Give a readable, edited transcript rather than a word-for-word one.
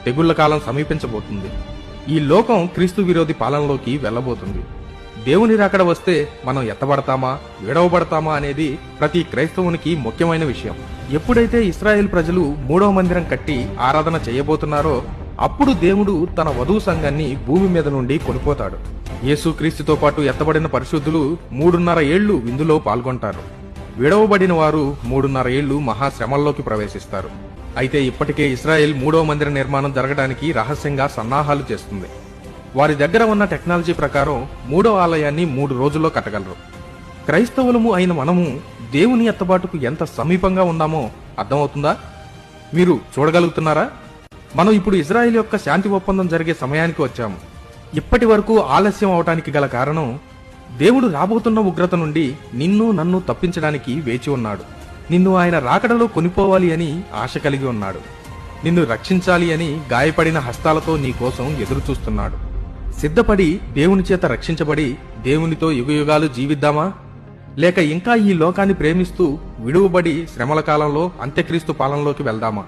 తెగుళ్ల కాలం సమీపించబోతుంది. ఈ లోకం క్రీస్తు విరోధి పాలనలోకి వెళ్లబోతుంది. దేవుని రాకడ వస్తే మనం ఎత్తబడతామా, విడవబడతామా అనేది ప్రతి క్రైస్తవునికి ముఖ్యమైన విషయం. ఎప్పుడైతే ఇశ్రాయేల్ ప్రజలు 3వ మందిరం కట్టి ఆరాధన చేయబోతున్నారో అప్పుడు దేవుడు తన వధువు సంఘాన్ని భూమి మీద నుండి కొనిపోతాడు. యేసు క్రీస్తుతో పాటు ఎత్తబడిన పరిశుద్ధులు 3.5 ఏళ్లు విందులో పాల్గొంటారు. విడవబడిన వారు 3.5 ఏళ్లు మహాశ్రమల్లోకి ప్రవేశిస్తారు. అయితే ఇప్పటికే ఇశ్రాయేల్ 3వ మందిర నిర్మాణం జరగడానికి రహస్యంగా సన్నాహాలు చేస్తుంది. వారి దగ్గర ఉన్న టెక్నాలజీ ప్రకారం 3వ ఆలయాన్ని 3 రోజుల్లో కట్టగలరు. క్రైస్తవులము అయిన మనము దేవుని ఎత్తబాటుకు ఎంత సమీపంగా ఉన్నామో అర్థమవుతుందా? మీరు చూడగలుగుతున్నారా? మనం ఇప్పుడు ఇజ్రాయెల్ యొక్క శాంతి ఒప్పందం జరిగే సమయానికి వచ్చాము. ఇప్పటి వరకు ఆలస్యం అవటానికి గల కారణం దేవుడు రాబోతున్న ఉగ్రత నుండి నిన్ను నన్ను తప్పించడానికి వేచి ఉన్నాడు. నిన్ను ఆయన రాకడలో కొనిపోవాలి అని ఆశ కలిగి ఉన్నాడు. నిన్ను రక్షించాలి అని గాయపడిన హస్తాలతో నీ కోసం ఎదురు చూస్తున్నాడు. సిద్ధపడి దేవుని చేత రక్షించబడి దేవునితో యుగయుగాలు జీవిద్దామా? లేక ఇంకా ఈ లోకాన్ని ప్రేమిస్తూ విడువబడి శ్రమల కాలంలో అంత్యక్రీస్తు పాలనలోకి వెళ్దామా?